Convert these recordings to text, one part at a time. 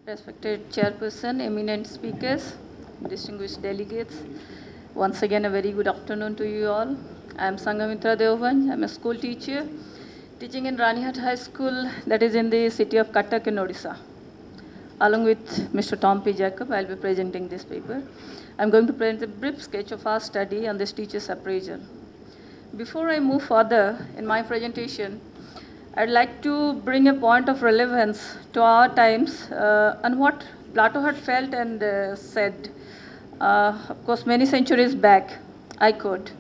Respected Chairperson, eminent speakers, distinguished delegates, once again a very good afternoon to you all. I am Sanghammitra. I am a school teacher, teaching in Ranihat High School, that is in the city of Cuttack in Odisha. Along with Mr. Tom P. Jacob, I will be presenting this paper. I am going to present a brief sketch of our study on this teacher's appraisal. Before I move further in my presentation, I'd like to bring a point of relevance to our times and what Plato had felt and said, of course, many centuries back. I quote,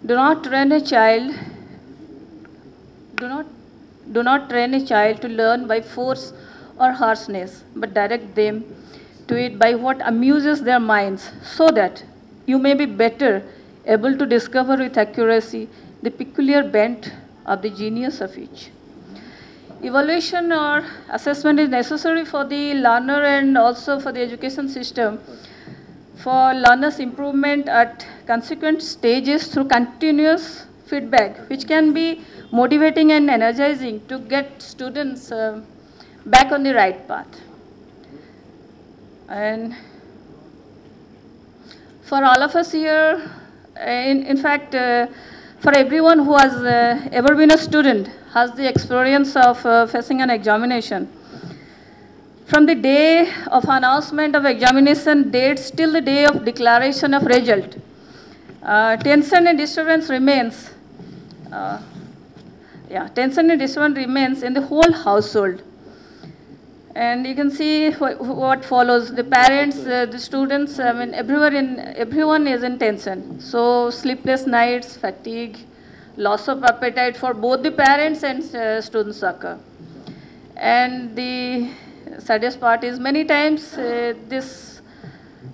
"Do not train a child. Do not train a child to learn by force or harshness, but direct them to it by what amuses their minds, so that you may be better able to discover with accuracy the peculiar bent of the genius of each." Evaluation or assessment is necessary for the learner and also for the education system for learners' improvement at consequent stages through continuous feedback, which can be motivating and energizing to get students back on the right path. And for all of us here, in fact, for everyone who has ever been a student, has the experience of facing an examination. From the day of announcement of examination dates till the day of declaration of result, tension and disturbance remains. Tension and disturbance remains in the whole household. And you can see what follows. The parents, the students, I mean, everyone is in tension. So sleepless nights, fatigue, loss of appetite for both the parents and students occur. And the saddest part is many times this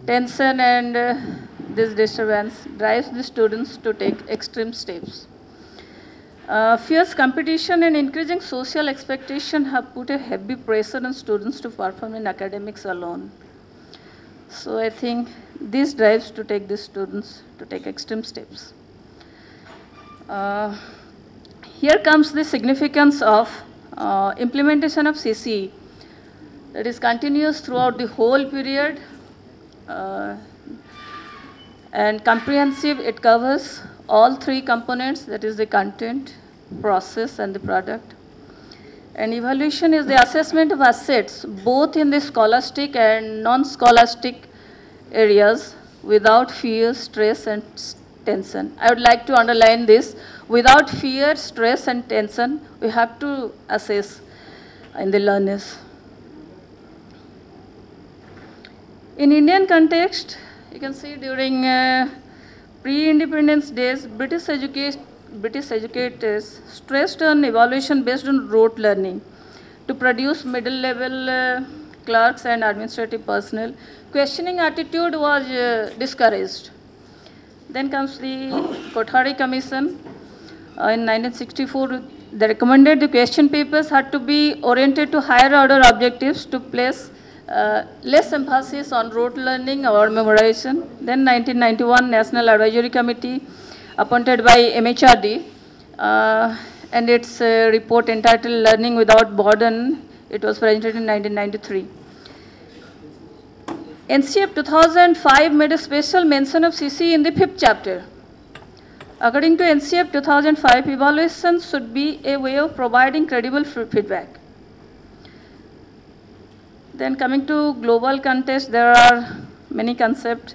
tension and this disturbance drives the students to take extreme steps. Fierce competition and increasing social expectation have put a heavy pressure on students to perform in academics alone. So I think this drives to take the students to take extreme steps. Here comes the significance of implementation of CCE. That is continuous throughout the whole period and comprehensive. It covers all three components, that is the content, process, and the product. And evaluation is the assessment of assets, both in the scholastic and non-scholastic areas, without fear, stress, and tension. I would like to underline this. Without fear, stress, and tension, we have to assess in the learners. In Indian context, you can see during pre-independence days, British educators stressed on evaluation based on rote learning to produce middle-level clerks and administrative personnel. Questioning attitude was discouraged. Then comes the Kothari Commission. In 1964, they recommended the question papers had to be oriented to higher order objectives to place less emphasis on rote learning or memorization. Then 1991 National Advisory Committee appointed by MHRD and its report entitled Learning Without Burden, it was presented in 1993. NCF 2005 made a special mention of CC in the 5th chapter. According to NCF 2005, evaluation should be a way of providing credible feedback. Then coming to global context, there are many concepts.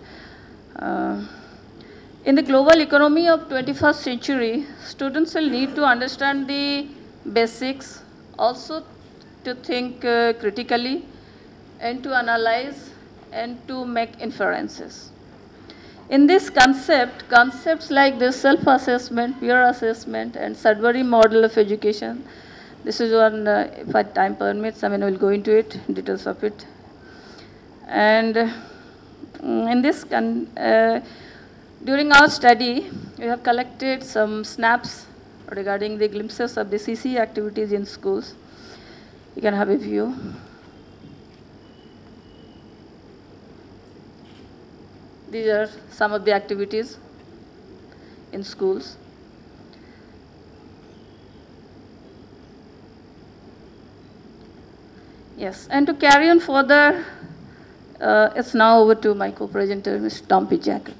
In the global economy of 21st century, students will need to understand the basics, also to think critically, and to analyze and to make inferences. In this concepts like this self-assessment, peer assessment, and Sudbury model of education, this is one, if time permits, I mean, we'll go into it, details of it. And in this, during our study, we have collected some snaps regarding the glimpses of the CC activities in schools. You can have a view. These are some of the activities in schools. Yes, and to carry on further, it's now over to my co-presenter, Mr. Tom P. Jackal.